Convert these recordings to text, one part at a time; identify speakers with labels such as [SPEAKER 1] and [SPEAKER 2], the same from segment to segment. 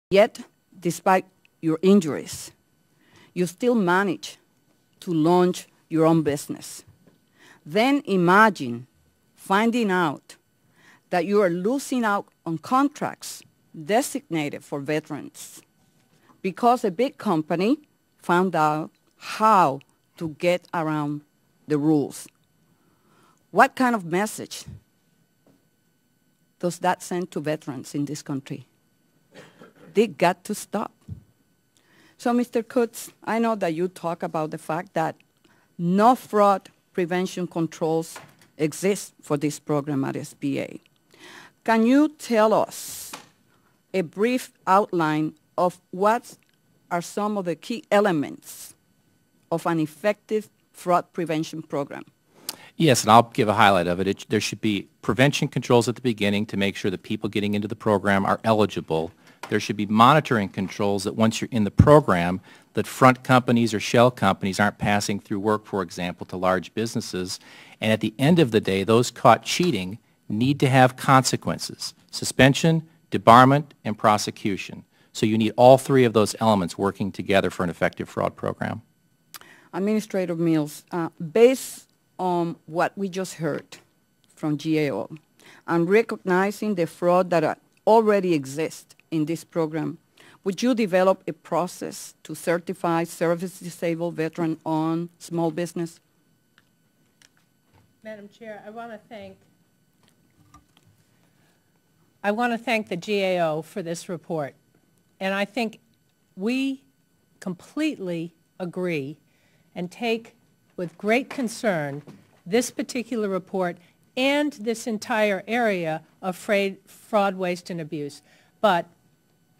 [SPEAKER 1] Yet, despite your injuries, you still manage to launch your own business. Then imagine finding out that you are losing out on contracts designated for veterans because a big company found out how to get around the rules. What kind of message does that send to veterans in this country? They got to stop. So, Mr. Kutz, I know that you talk about the fact that no fraud prevention controls exist for this program at SBA. Can you tell us a brief outline of what are some of the key elements of an effective fraud prevention program?
[SPEAKER 2] Yes, and I'll give a highlight of it. There should be prevention controls at the beginning to make sure that people getting into the program are eligible. There should be monitoring controls that once you're in the program, that front companies or shell companies aren't passing through work, for example, to large businesses. And at the end of the day, those caught cheating need to have consequences: suspension, debarment, and prosecution. So you need all three of those elements working together for an effective fraud program.
[SPEAKER 1] Administrator Mills, based on what we just heard from GAO and recognizing the fraud that already exists in this program, would you develop a process to certify service-disabled veteran-owned small business?
[SPEAKER 3] Madam Chair, I want to thank the GAO for this report. And I think we completely agree and take with great concern this particular report and this entire area of fraud, waste, and abuse. But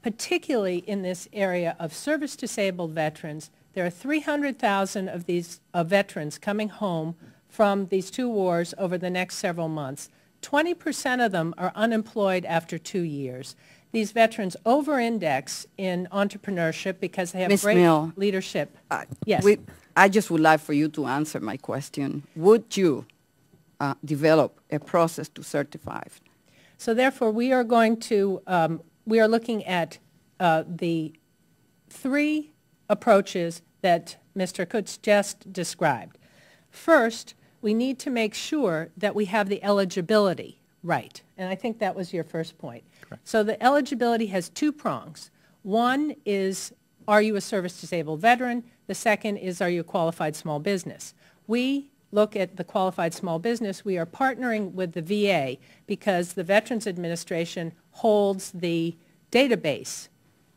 [SPEAKER 3] particularly in this area of service-disabled veterans, there are 300,000 of these veterans coming home from these two wars over the next several months. 20% of them are unemployed after 2 years. These veterans over-index in entrepreneurship because they have
[SPEAKER 1] Ms.
[SPEAKER 3] great
[SPEAKER 1] Mill,
[SPEAKER 3] leadership. Yes.
[SPEAKER 1] I just would like for you to answer my question. Would you develop a process to certify?
[SPEAKER 3] So therefore, we are going to, we are looking at the three approaches that Mr. Kutz just described. First, we need to make sure that we have the eligibility right. And I think that was your first point.
[SPEAKER 2] Correct.
[SPEAKER 3] So the eligibility has two prongs. One is, are you a service-disabled veteran? The second is, are you a qualified small business? We look at the qualified small business. We are partnering with the VA because the Veterans Administration holds the database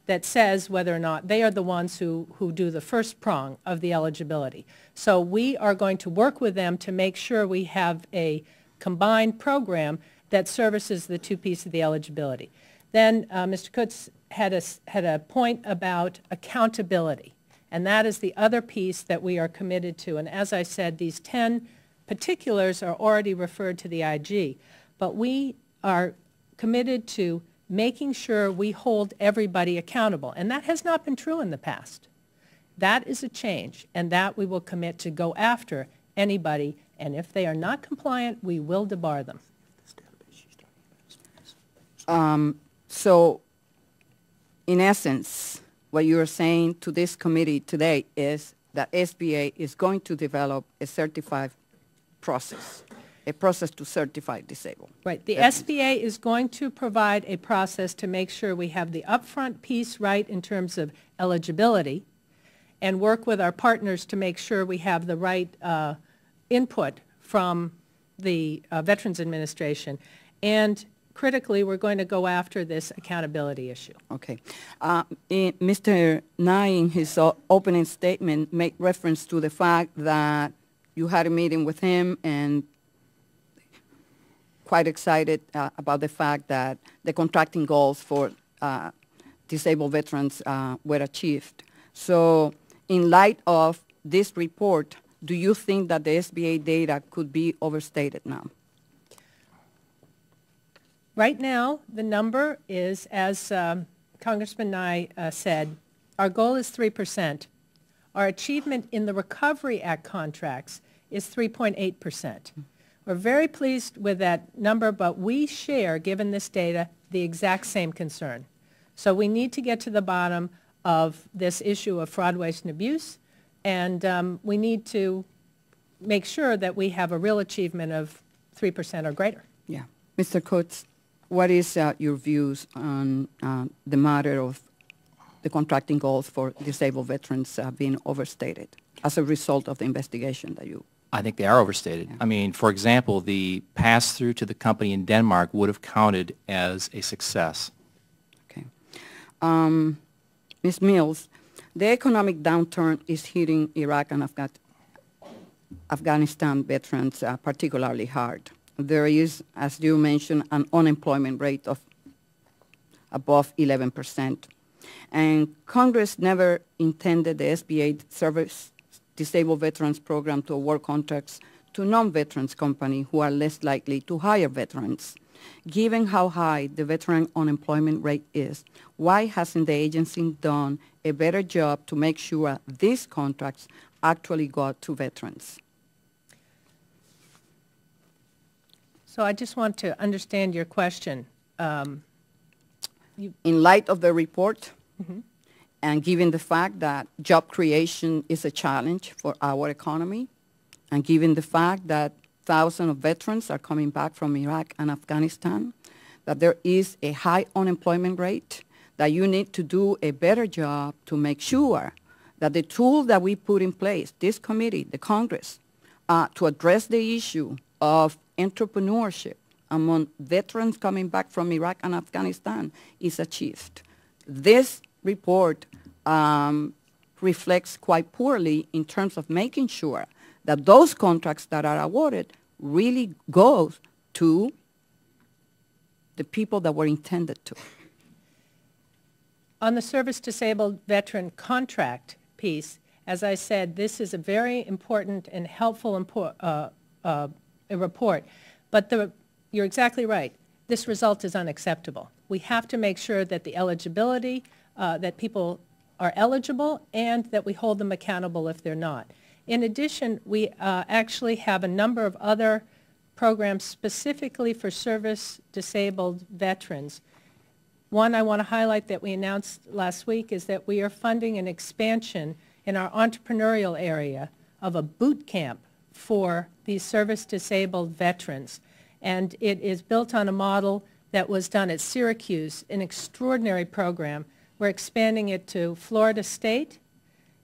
[SPEAKER 3] that says whether or not they are the ones who do the first prong of the eligibility. So we are going to work with them to make sure we have a combined program that services the two pieces of the eligibility. Then Mr. Kutz had a point about accountability, and that is the other piece that we are committed to. And as I said, these 10 particulars are already referred to the IG, but we are committed to making sure we hold everybody accountable. And that has not been true in the past. That is a change, and that we will commit to go after anybody, and if they are not compliant, we will debar them.
[SPEAKER 1] So, in essence, what you are saying to this committee today is that SBA is going to develop a certified process, a process to certify disabled.
[SPEAKER 3] Right. The SBA is going to provide a process to make sure we have the upfront piece right in terms of eligibility and work with our partners to make sure we have the right input from the Veterans Administration. And critically, we're going to go after this accountability issue.
[SPEAKER 1] Okay. Mr. Nye, in his opening statement, made reference to the fact that you had a meeting with him and quite excited about the fact that the contracting goals for disabled veterans were achieved. So in light of this report, do you think that the SBA data could be overstated now?
[SPEAKER 3] Right now, the number is, as Congressman Nye said, our goal is 3%. Our achievement in the Recovery Act contracts is 3.8%. We're very pleased with that number, but we share, given this data, the exact same concern. So we need to get to the bottom of this issue of fraud, waste, and abuse, and we need to make sure that we have a real achievement of 3% or greater.
[SPEAKER 1] Yeah. Mr. Coates, what is your views on the matter of the contracting goals for disabled veterans being overstated as a result of the investigation that you...
[SPEAKER 2] I think they are overstated. Yeah. I mean, for example, the pass-through to the company in Denmark would have counted as a success.
[SPEAKER 1] Okay. Ms. Mills, the economic downturn is hitting Iraq and Afghanistan veterans particularly hard. There is, as you mentioned, an unemployment rate of above 11%. And Congress never intended the SBA Service Disabled Veterans Program to award contracts to non-veterans companies who are less likely to hire veterans. Given how high the veteran unemployment rate is, why hasn't the agency done a better job to make sure these contracts actually go to veterans?
[SPEAKER 3] So I just want to understand your question.
[SPEAKER 1] In light of the report, and given the fact that job creation is a challenge for our economy, and given the fact that thousands of veterans are coming back from Iraq and Afghanistan, that there is a high unemployment rate, that you need to do a better job to make sure that the tool that we put in place, this committee, the Congress, to address the issue of entrepreneurship among veterans coming back from Iraq and Afghanistan is achieved. This report reflects quite poorly in terms of making sure that those contracts that are awarded really go to the people that were intended to.
[SPEAKER 3] On the service-disabled veteran contract piece, as I said, this is a very important and helpful report. But you're exactly right. This result is unacceptable. We have to make sure that the eligibility, that people are eligible, and that we hold them accountable if they're not. In addition, we actually have a number of other programs specifically for service-disabled veterans. One I want to highlight that we announced last week is that we are funding an expansion in our entrepreneurial area of a boot camp for these service-disabled veterans. And it is built on a model that was done at Syracuse, an extraordinary program. We're expanding it to Florida State,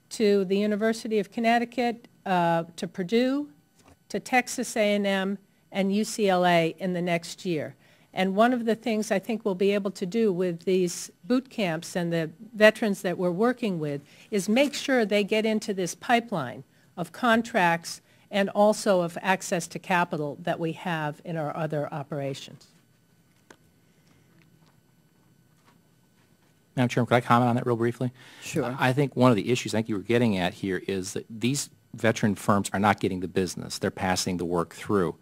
[SPEAKER 3] to the University of Connecticut, to Purdue, to Texas A&M, and UCLA in the next year. And one of the things I think we'll be able to do with these boot camps and the veterans that we're working with is make sure they get into this pipeline of contracts and also of access to capital that we have in our other operations.
[SPEAKER 2] Madam Chairman, could I comment on that real briefly?
[SPEAKER 1] Sure.
[SPEAKER 2] I think one of the issues I think you were getting at here is that these veteran firms are not getting the business. They're passing the work through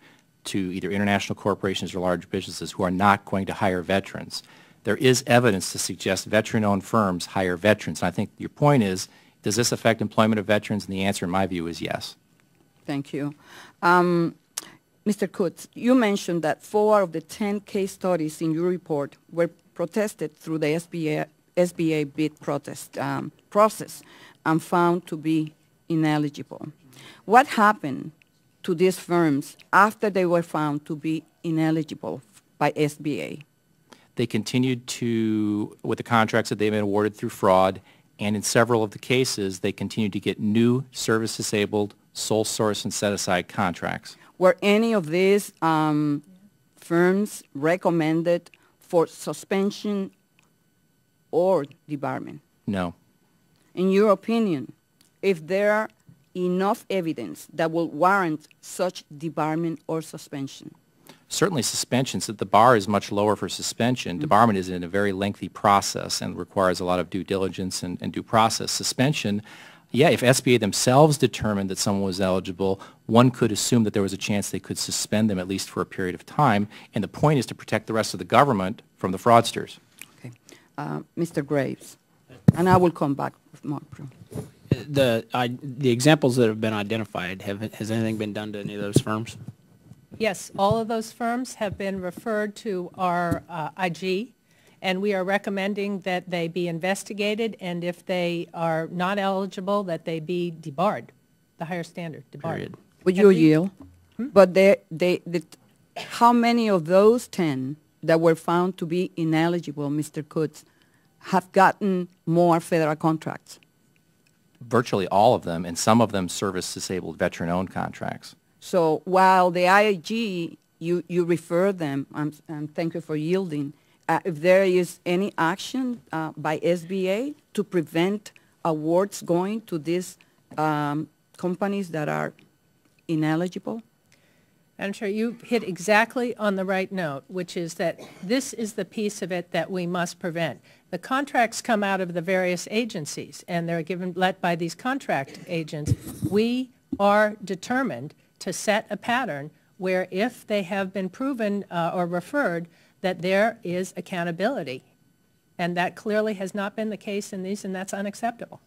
[SPEAKER 2] to either international corporations or large businesses who are not going to hire veterans. There is evidence to suggest veteran-owned firms hire veterans. And I think your point is, does this affect employment of veterans? And the answer, in my view, is yes.
[SPEAKER 1] Thank you. Mr. Coates, you mentioned that 4 of the 10 case studies in your report were protested through the SBA bid process and found to be ineligible. What happened to these firms after they were found to be ineligible by SBA?
[SPEAKER 2] They continued to, with the contracts that they've been awarded through fraud, and in several of the cases, they continued to get new service-disabled, sole source and set-aside contracts.
[SPEAKER 1] Were any of these firms recommended for suspension or debarment?
[SPEAKER 2] No.
[SPEAKER 1] In your opinion, if there are enough evidence that will warrant such debarment or suspension?
[SPEAKER 2] Certainly suspension, so the bar is much lower for suspension. Debarment is in a very lengthy process and requires a lot of due diligence and due process. Suspension, yeah, if SBA themselves determined that someone was eligible, one could assume that there was a chance they could suspend them at least for a period of time, and the point is to protect the rest of the government from the fraudsters.
[SPEAKER 1] Okay. Mr. Graves, and I will come back with more proof.
[SPEAKER 4] The examples that have been identified, has anything been done to any of those firms?
[SPEAKER 3] Yes, all of those firms have been referred to our IG, And we are recommending that they be investigated, and if they are not eligible, that they be debarred, the higher standard, debarred.
[SPEAKER 4] Period.
[SPEAKER 1] Would you yield? But how many of those 10 that were found to be ineligible, Mr. Kutz, have gotten more federal contracts?
[SPEAKER 2] Virtually all of them, and some of them service-disabled veteran-owned contracts.
[SPEAKER 1] So while the IAG, you refer them, and thank you for yielding, if there is any action by SBA to prevent awards going to these companies that are ineligible?
[SPEAKER 3] Madam Chair, you hit exactly on the right note, which is that this is the piece of it that we must prevent. The contracts come out of the various agencies, and they're let by these contract agents. We are determined to set a pattern where if they have been proven or referred, that there is accountability. And that clearly has not been the case in these, and that's unacceptable.